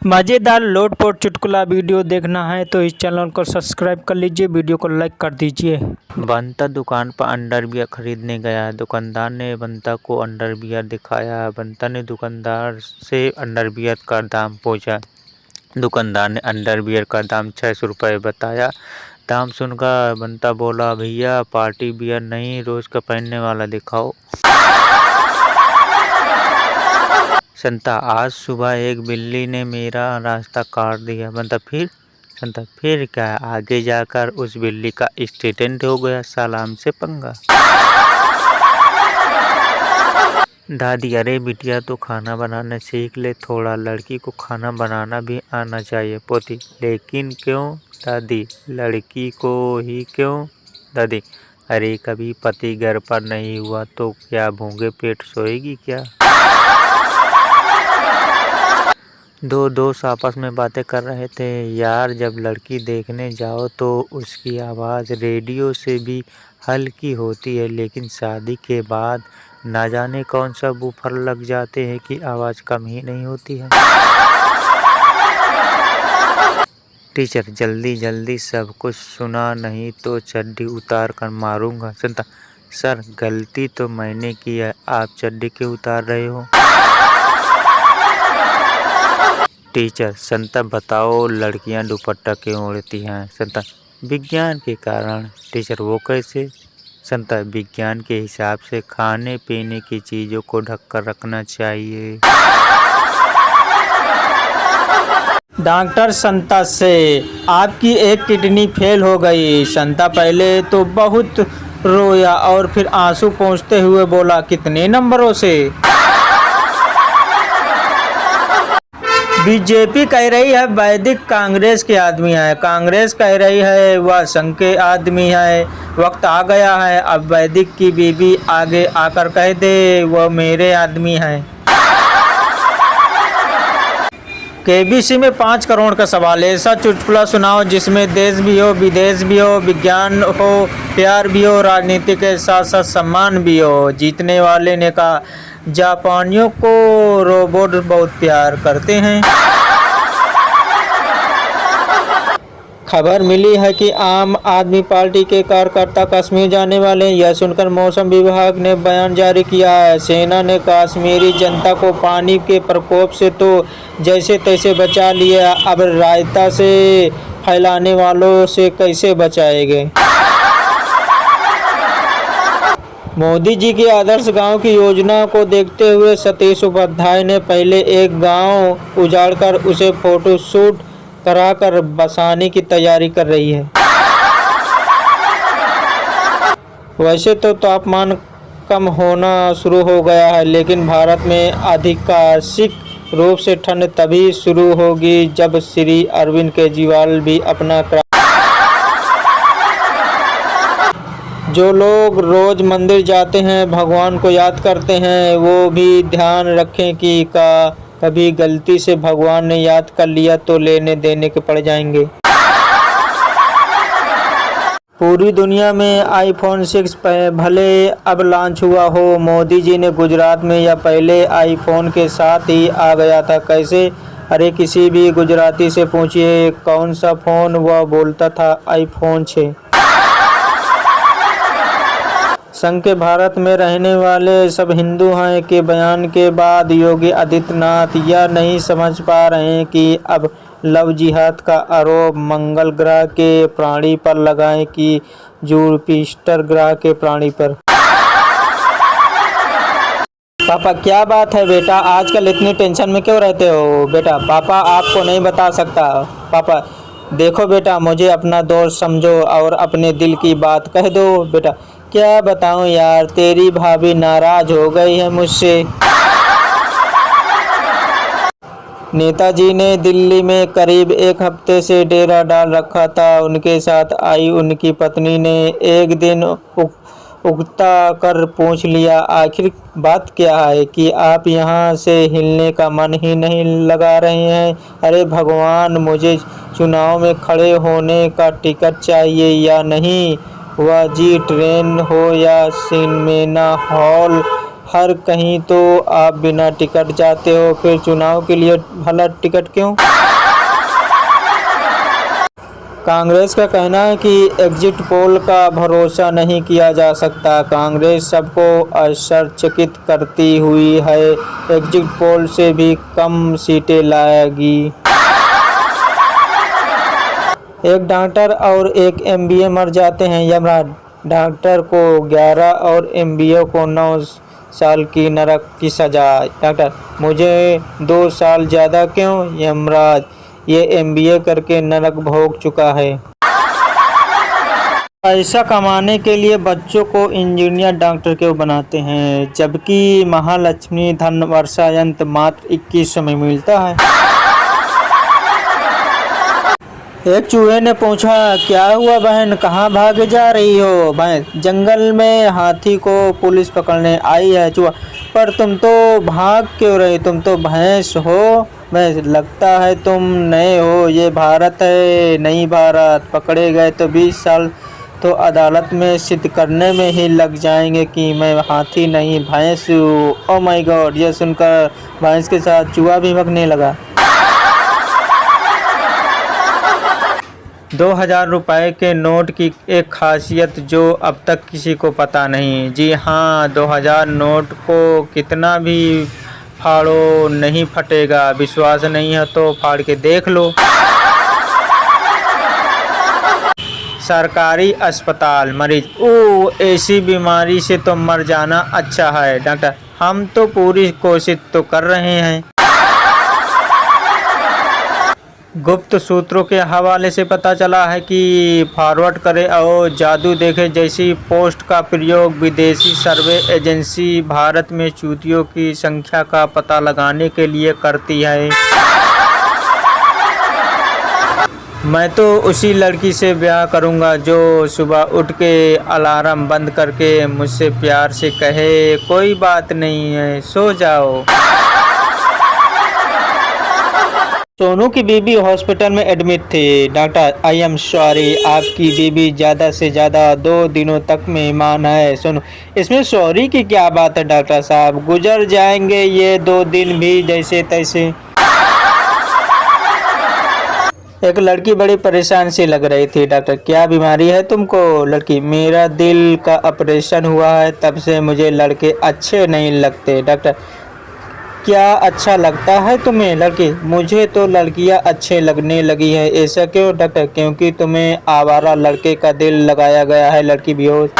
मज़ेदार लोटपोट चुटकुला वीडियो देखना है तो इस चैनल को सब्सक्राइब कर लीजिए, वीडियो को लाइक कर दीजिए। बंता दुकान पर अंडरवियर खरीदने गया। दुकानदार ने बंता को अंडरवियर दिखाया। बंता ने दुकानदार से अंडरवियर का दाम पूछा। दुकानदार ने अंडरवियर का दाम 600 रुपये बताया। दाम सुनकर बंता बोला, भैया पार्टी वियर नहीं, रोज का पहनने वाला दिखाओ। संता, आज सुबह एक बिल्ली ने मेरा रास्ता काट दिया। बंता, फिर? संता, फिर क्या, आगे जाकर उस बिल्ली का एक्सीडेंट हो गया, सलाम से पंगा। दादी, अरे बिटिया तो खाना बनाना सीख ले थोड़ा, लड़की को खाना बनाना भी आना चाहिए। पोती, लेकिन क्यों दादी, लड़की को ही क्यों? दादी, अरे कभी पति घर पर नहीं हुआ तो क्या भूखे पेट सोएगी क्या? दो दोस्त आपस में बातें कर रहे थे। यार, जब लड़की देखने जाओ तो उसकी आवाज़ रेडियो से भी हल्की होती है, लेकिन शादी के बाद ना जाने कौन सा बूफर लग जाते हैं कि आवाज़ कम ही नहीं होती है। टीचर, जल्दी जल्दी सब कुछ सुना, नहीं तो चड्डी उतार कर मारूंगा। संता, सर गलती तो मैंने की है, आप चड्डी क्यों उतार रहे हो? टीचर, संता बताओ लड़कियां दुपट्टा क्यों ओढ़ती हैं? संता, विज्ञान के कारण। टीचर, वो कैसे? संता, विज्ञान के हिसाब से खाने पीने की चीज़ों को ढककर रखना चाहिए। डॉक्टर संता से, आपकी एक किडनी फेल हो गई। संता पहले तो बहुत रोया और फिर आंसू पोंछते हुए बोला, कितने नंबरों से? बीजेपी कह रही है वैदिक कांग्रेस के आदमी है, कांग्रेस कह रही है वह संघ के आदमी है। वक्त आ गया है अब वैदिक की बीबी आगे आकर कह दे वह मेरे आदमी है। केबीसी में 5 करोड़ का सवाल, ऐसा चुटकुला सुनाओ जिसमें देश भी हो, विदेश भी हो, विज्ञान हो, प्यार भी हो, राजनीति के साथ साथ सम्मान भी हो। जीतने वाले ने कहा, जापानियों को रोबोट बहुत प्यार करते हैं। खबर मिली है कि आम आदमी पार्टी के कार्यकर्ता कश्मीर जाने वाले हैं। यह सुनकर मौसम विभाग ने बयान जारी किया है। सेना ने कश्मीरी जनता को पानी के प्रकोप से तो जैसे तैसे बचा लिया, अब रायता से फैलाने वालों से कैसे बचाएंगे? मोदी जी की आदर्श गांव की योजना को देखते हुए सतीश उपाध्याय ने पहले एक गांव उजाड़कर उसे फोटो शूट कराकर बसाने की तैयारी कर रही है। वैसे तो तापमान कम होना शुरू हो गया है, लेकिन भारत में आधिकारिक रूप से ठंड तभी शुरू होगी जब श्री अरविंद केजरीवाल भी अपना जो लोग रोज मंदिर जाते हैं, भगवान को याद करते हैं, वो भी ध्यान रखें कि कभी गलती से भगवान ने याद कर लिया तो लेने देने के पड़ जाएंगे। पूरी दुनिया में आईफोन 6 भले अब लॉन्च हुआ हो, मोदी जी ने गुजरात में या पहले आईफोन के साथ ही आ गया था। कैसे? अरे किसी भी गुजराती से पूछिए कौन सा फ़ोन, वह बोलता था आईफोन 6। संघ के भारत में रहने वाले सब हिंदू हैं के बयान के बाद योगी आदित्यनाथ यह नहीं समझ पा रहे हैं कि अब लव जिहाद का आरोप मंगल ग्रह के प्राणी पर लगाएं कि जुपिटर ग्रह के प्राणी पर। पापा, क्या बात है बेटा, आजकल इतनी टेंशन में क्यों रहते हो? बेटा, पापा आपको नहीं बता सकता। पापा, देखो बेटा, मुझे अपना दोस्त समझो और अपने दिल की बात कह दो। बेटा, क्या बताऊं यार, तेरी भाभी नाराज हो गई है मुझसे। नेताजी ने दिल्ली में करीब 1 हफ्ते से डेरा डाल रखा था। उनके साथ आई उनकी पत्नी ने एक दिन उकता कर पूछ लिया, आखिर बात क्या है कि आप यहाँ से हिलने का मन ही नहीं लगा रहे हैं? अरे भगवान, मुझे चुनाव में खड़े होने का टिकट चाहिए या नहीं? वह जी ट्रेन हो या सिनेमा हॉल, हर कहीं तो आप बिना टिकट जाते हो, फिर चुनाव के लिए भला टिकट क्यों? कांग्रेस का कहना है कि एग्जिट पोल का भरोसा नहीं किया जा सकता। कांग्रेस सबको आश्चर्यचकित करती हुई है, एग्जिट पोल से भी कम सीटें लाएगी। एक डॉक्टर और एक एमबीए मर जाते हैं यमराज। डॉक्टर को 11 और एमबीए को 9 साल की नरक की सजा। डॉक्टर: मुझे 2 साल ज़्यादा क्यों? यमराज: ये एमबीए करके नरक भोग चुका है। पैसा कमाने के लिए बच्चों को इंजीनियर डॉक्टर क्यों बनाते हैं, जबकि महालक्ष्मी धन वर्षायंत्र मात्र 2100 में मिलता है। एक चूहे ने पूछा, क्या हुआ बहन, कहाँ भागे जा रही हो? भैंस: जंगल में हाथी को पुलिस पकड़ने आई है। चूहा: पर तुम तो भाग क्यों रही, तुम तो भैंस हो। भैंस: लगता है तुम नए हो, ये भारत है, नई भारत। पकड़े गए तो 20 साल तो अदालत में सिद्ध करने में ही लग जाएंगे कि मैं हाथी नहीं भैंस हूँ। Oh my God! यह सुनकर भैंस के साथ चूहा भी भगने लगा। 2000 रुपए के नोट की एक खासियत जो अब तक किसी को पता नहीं। जी हाँ, 2000 नोट को कितना भी फाड़ो नहीं फटेगा। विश्वास नहीं है तो फाड़ के देख लो। सरकारी अस्पताल मरीज: ओह, ऐसी बीमारी से तो मर जाना अच्छा है। डॉक्टर: हम तो पूरी कोशिश तो कर रहे हैं। गुप्त सूत्रों के हवाले से पता चला है कि फॉरवर्ड करें और जादू देखें जैसी पोस्ट का प्रयोग विदेशी सर्वे एजेंसी भारत में चूतियों की संख्या का पता लगाने के लिए करती है। मैं तो उसी लड़की से ब्याह करूंगा जो सुबह उठ के अलार्म बंद करके मुझसे प्यार से कहे, कोई बात नहीं है, सो जाओ। सोनू की बीबी हॉस्पिटल में एडमिट थी। डॉक्टर: आई एम सॉरी, आपकी बीबी ज़्यादा से ज़्यादा 2 दिनों तक मेहमान है। सोनू: इसमें सॉरी की क्या बात है डॉक्टर साहब, गुजर जाएंगे ये 2 दिन भी जैसे तैसे। एक लड़की बड़ी परेशान सी लग रही थी। डॉक्टर: क्या बीमारी है तुमको? लड़की: मेरा दिल का ऑपरेशन हुआ है, तब से मुझे लड़के अच्छे नहीं लगते। डॉक्टर: क्या अच्छा लगता है तुम्हें? लड़की: मुझे तो लड़कियां अच्छे लगने लगी है। ऐसा क्यों? डॉक्टर: क्योंकि तुम्हें आवारा लड़के का दिल लगाया गया है। लड़की बेहोश।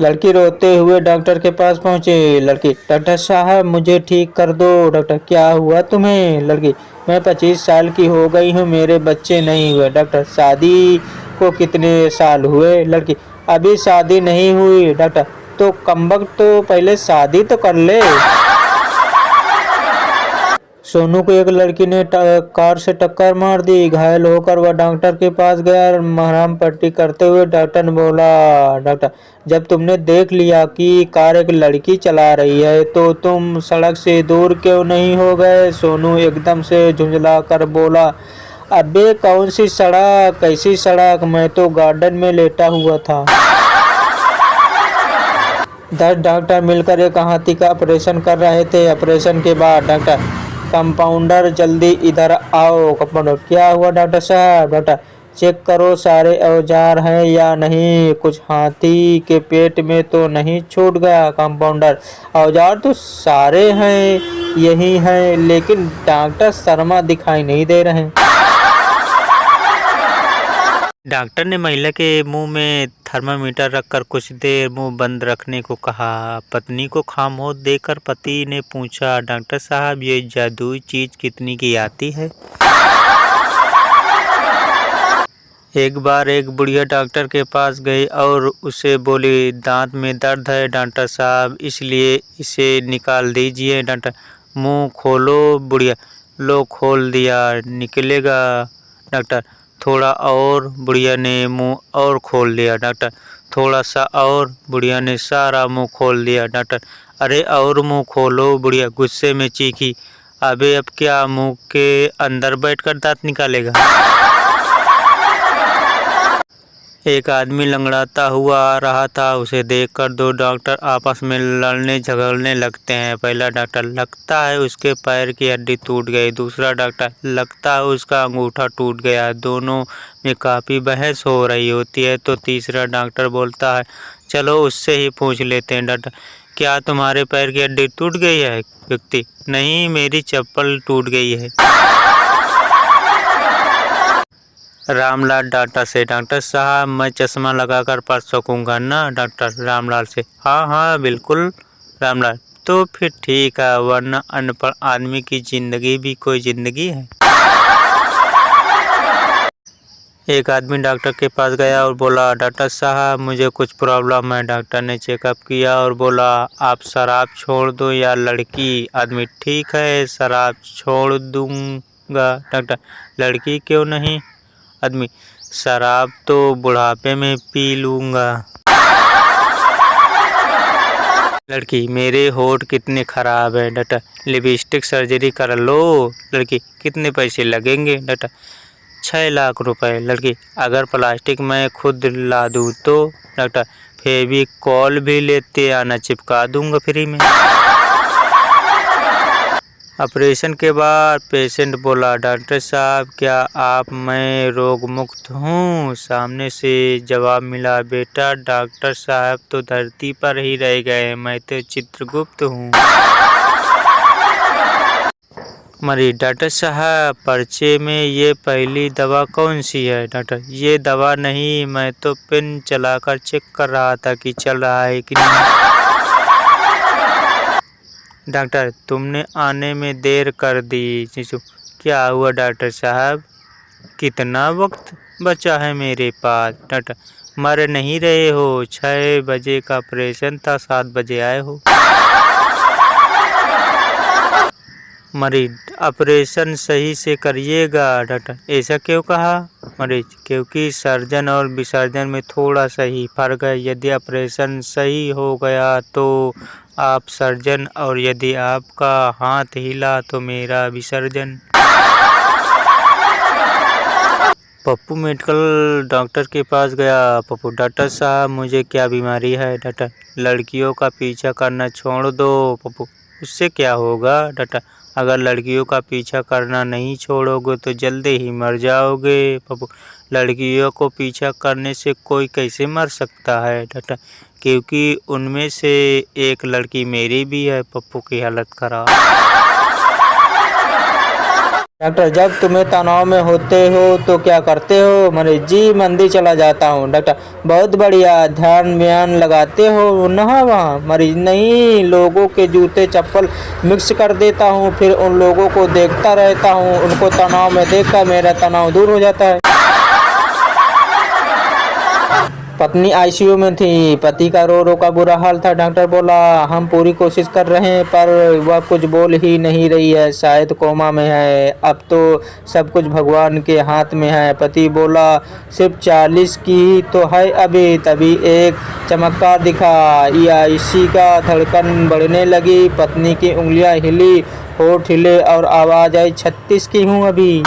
लड़की रोते हुए डॉक्टर के पास पहुंची। लड़की: डॉक्टर साहब, मुझे ठीक कर दो। डॉक्टर: क्या हुआ तुम्हें? लड़की: मैं 25 साल की हो गई हूँ, मेरे बच्चे नहीं हुए। डॉक्टर: शादी को कितने साल हुए? लड़की: अभी शादी नहीं हुई। डॉक्टर: तो कमबख्त, तो पहले शादी तो कर ले। सोनू को एक लड़की ने कार से टक्कर मार दी। घायल होकर वह डॉक्टर के पास गया। मरहम पट्टी करते हुए डॉक्टर ने बोला, डॉक्टर, जब तुमने देख लिया कि कार एक लड़की चला रही है तो तुम सड़क से दूर क्यों नहीं हो गए? सोनू एकदम से झुंझला कर बोला, अबे कौन सी सड़क, कैसी सड़क, मैं तो गार्डन में लेटा हुआ था। 10 डॉक्टर मिलकर एक हाथी का ऑपरेशन कर रहे थे। ऑपरेशन के बाद डॉक्टर, कंपाउंडर जल्दी इधर आओ। कंपाउंडर, क्या हुआ डॉक्टर साहब? डॉक्टर, चेक करो सारे औजार हैं या नहीं, कुछ हाथी के पेट में तो नहीं छूट गया। कंपाउंडर, औजार तो सारे हैं, यही हैं, लेकिन डॉक्टर शर्मा दिखाई नहीं दे रहे। डॉक्टर ने महिला के मुंह में थर्मामीटर रखकर कुछ देर मुंह बंद रखने को कहा। पत्नी को खामोश देखकर पति ने पूछा, डॉक्टर साहब, ये जादुई चीज कितनी की आती है? एक बार एक बुढ़िया डॉक्टर के पास गई और उसे बोली, दांत में दर्द है डॉक्टर साहब, इसलिए इसे निकाल दीजिए। डॉक्टर, मुंह खोलो। बुढ़िया, लो खोल दिया, निकलेगा। डॉक्टर, थोड़ा और। बुढ़िया ने मुंह और खोल दिया। डॉक्टर, थोड़ा सा और। बुढ़िया ने सारा मुंह खोल दिया। डॉक्टर, अरे और मुंह खोलो। बुढ़िया गुस्से में चीखी, अबे अब क्या मुंह के अंदर बैठकर दांत निकालेगा? एक आदमी लंगड़ाता हुआ आ रहा था। उसे देखकर दो डॉक्टर आपस में लड़ने झगड़ने लगते हैं। पहला डॉक्टर, लगता है उसके पैर की हड्डी टूट गई। दूसरा डॉक्टर, लगता है उसका अंगूठा टूट गया। दोनों में काफ़ी बहस हो रही होती है तो तीसरा डॉक्टर बोलता है, चलो उससे ही पूछ लेते हैं। डॉक्टर, क्या तुम्हारे पैर की हड्डी टूट गई है? व्यक्ति, नहीं, मेरी चप्पल टूट गई है। रामलाल डॉक्टर से, डॉक्टर साहब मैं चश्मा लगाकर पढ़ सकूंगा ना? डॉक्टर रामलाल से, हाँ हाँ बिल्कुल। रामलाल, तो फिर ठीक है, वरना अनपढ़ आदमी की जिंदगी भी कोई जिंदगी है। एक आदमी डॉक्टर के पास गया और बोला, डॉक्टर साहब मुझे कुछ प्रॉब्लम है। डॉक्टर ने चेकअप किया और बोला, आप शराब छोड़ दो या लड़की? आदमी, ठीक है शराब छोड़ दूंगा। डॉक्टर, लड़की क्यों नहीं? आदमी, शराब तो बुढ़ापे में पी लूंगा। लड़की, मेरे होठ कितने खराब है। डॉक्टर, लिपस्टिक सर्जरी कर लो। लड़की, कितने पैसे लगेंगे? डॉक्टर, 6 लाख रुपए। लड़की, अगर प्लास्टिक मैं खुद ला दूँ तो? डॉक्टर, फेविकॉल भी लेते आना, चिपका दूंगा फ्री में। ऑपरेशन के बाद पेशेंट बोला, डॉक्टर साहब क्या आप मैं रोग मुक्त हूँ? सामने से जवाब मिला, बेटा डॉक्टर साहब तो धरती पर ही रह गए, मैं तो चित्रगुप्त हूँ। मरीज, डॉक्टर साहब पर्चे में ये पहली दवा कौन सी है? डॉक्टर, ये दवा नहीं, मैं तो पेन चलाकर चेक कर रहा था कि चल रहा है कि नहीं। डॉक्टर, तुमने आने में देर कर दी। शिशु, क्या हुआ डॉक्टर साहब? कितना वक्त बचा है मेरे पास? डॉक्टर, मर नहीं रहे हो, 6 बजे का ऑपरेशन था, 7 बजे आए हो। मरीज, ऑपरेशन सही से करिएगा। डॉक्टर, ऐसा क्यों कहा? मरीज, क्योंकि सर्जन और विसर्जन में थोड़ा सा ही फर्क है। यदि ऑपरेशन सही हो गया तो आप सर्जन, और यदि आपका हाथ हिला तो मेरा विसर्जन। पप्पू मेडिकल डॉक्टर के पास गया। पप्पू, डॉक्टर साहब मुझे क्या बीमारी है? डॉक्टर, लड़कियों का पीछा करना छोड़ दो। पप्पू, उससे क्या होगा? डॉक्टर, अगर लड़कियों का पीछा करना नहीं छोड़ोगे तो जल्दी ही मर जाओगे। पप्पू, लड़कियों को पीछा करने से कोई कैसे मर सकता है? डॉक्टर, क्योंकि उनमें से एक लड़की मेरी भी है। पप्पू की हालत खराब। डॉक्टर, जब तुम्हें तनाव में होते हो तो क्या करते हो? मरीज, जी मंदिर चला जाता हूँ। डॉक्टर, बहुत बढ़िया, ध्यान व्यान लगाते हो ना वहाँ? मरीज, नहीं, लोगों के जूते चप्पल मिक्स कर देता हूँ, फिर उन लोगों को देखता रहता हूँ, उनको तनाव में देखकर मेरा तनाव दूर हो जाता है। पत्नी आईसीयू में थी, पति का रो रो का बुरा हाल था। डॉक्टर बोला, हम पूरी कोशिश कर रहे हैं पर वह कुछ बोल ही नहीं रही है, शायद कोमा में है, अब तो सब कुछ भगवान के हाथ में है। पति बोला, सिर्फ 40 की ही तो है अभी। तभी एक चमत्कार दिखा, ईआईसी का धड़कन बढ़ने लगी, पत्नी की उंगलियां हिली, होठ हिले और आवाज आई, 36 की हूँ अभी।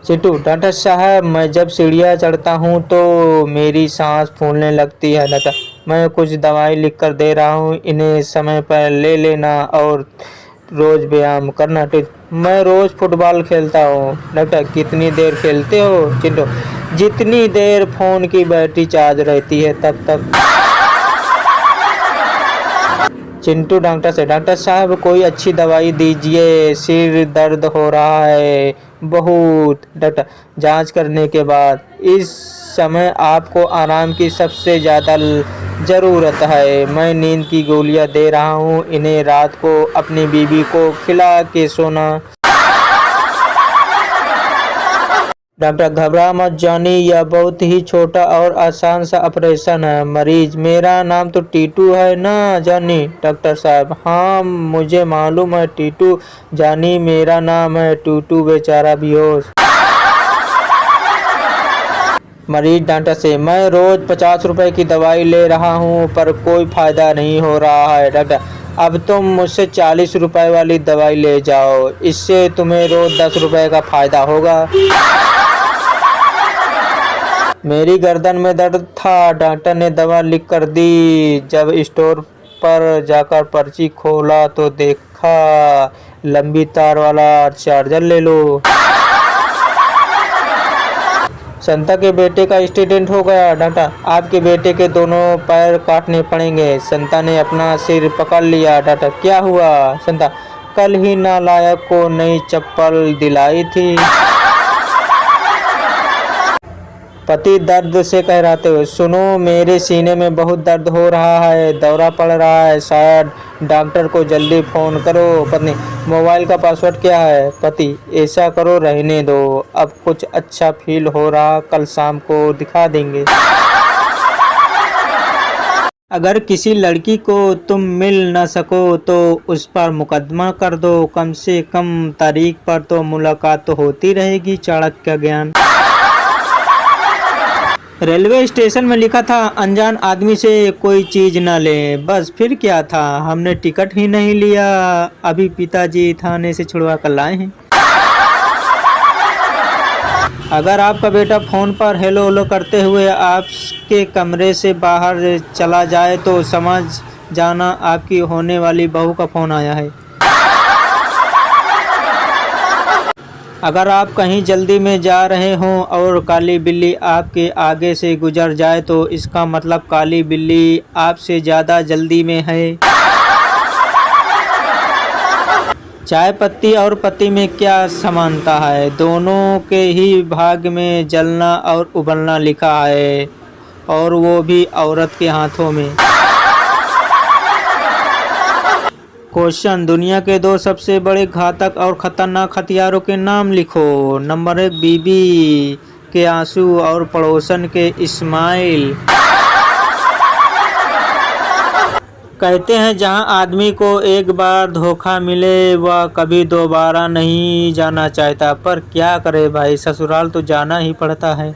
चिट्टू, डॉक्टर साहब मैं जब सीढ़ियाँ चढ़ता हूँ तो मेरी सांस फूलने लगती है। डॉक्टर, मैं कुछ दवाई लिख कर दे रहा हूँ, इन्हें समय पर ले लेना और रोज़ व्यायाम करना। ठीक, मैं रोज़ फुटबॉल खेलता हूँ। डॉक्टर, कितनी देर खेलते हो? चिट्टू, जितनी देर फ़ोन की बैटरी चार्ज रहती है तब तक। चिंटू डॉक्टर से, डॉक्टर साहब कोई अच्छी दवाई दीजिए, सिर दर्द हो रहा है बहुत। डॉक्टर, जांच करने के बाद इस समय आपको आराम की सबसे ज़्यादा ज़रूरत है, मैं नींद की गोलियां दे रहा हूँ, इन्हें रात को अपनी बीवी को खिला के सोना। डॉक्टर, घबरा मत जॉनी, यह बहुत ही छोटा और आसान सा ऑपरेशन है। मरीज, मेरा नाम तो टीटू है ना जॉनी? डॉक्टर साहब, हाँ मुझे मालूम है टीटू, जॉनी मेरा नाम है, टूटू बेचारा बेहोश। मरीज डॉक्टर से, मैं रोज 50 रुपए की दवाई ले रहा हूँ पर कोई फायदा नहीं हो रहा है। डॉक्टर, अब तुम मुझसे 40 रुपए वाली दवाई ले जाओ, इससे तुम्हें रोज 10 रुपए का फायदा होगा। मेरी गर्दन में दर्द था, डॉक्टर ने दवा लिख कर दी। जब स्टोर पर जाकर पर्ची खोला तो देखा लंबी तार वाला चार्जर ले लो। संता के बेटे का एक्सीडेंट हो गया। डॉक्टर, आपके बेटे के दोनों पैर काटने पड़ेंगे। संता ने अपना सिर पकड़ लिया। डॉक्टर, क्या हुआ? संता, कल ही नालायक को नई चप्पल दिलाई थी। पति दर्द से कहराते हुए, सुनो मेरे सीने में बहुत दर्द हो रहा है, दौरा पड़ रहा है, शायद डॉक्टर को जल्दी फ़ोन करो। पत्नी, मोबाइल का पासवर्ड क्या है? पति, ऐसा करो रहने दो, अब कुछ अच्छा फील हो रहा, कल शाम को दिखा देंगे। अगर किसी लड़की को तुम मिल न सको तो उस पर मुकदमा कर दो, कम से कम तारीख पर तो मुलाकात तो होती रहेगी। चाणक्य ज्ञान। रेलवे स्टेशन में लिखा था अनजान आदमी से कोई चीज न ले, बस फिर क्या था, हमने टिकट ही नहीं लिया, अभी पिताजी थाने से छुड़वा कर लाए हैं। अगर आपका बेटा फोन पर हेलो हेलो करते हुए आपके कमरे से बाहर चला जाए तो समझ जाना आपकी होने वाली बहू का फोन आया है। अगर आप कहीं जल्दी में जा रहे हों और काली बिल्ली आपके आगे से गुजर जाए तो इसका मतलब काली बिल्ली आपसे ज़्यादा जल्दी में है। चाय पत्ती और पत्ती में क्या समानता है? दोनों के ही भाग में जलना और उबलना लिखा है, और वो भी औरत के हाथों में। क्वेश्चन, दुनिया के 2 सबसे बड़े घातक और खतरनाक हथियारों के नाम लिखो। नंबर 1 बीबी के आंसू और पड़ोसन के इस्माइल। कहते हैं जहां आदमी को एक बार धोखा मिले वह कभी दोबारा नहीं जाना चाहता, पर क्या करे भाई, ससुराल तो जाना ही पड़ता है।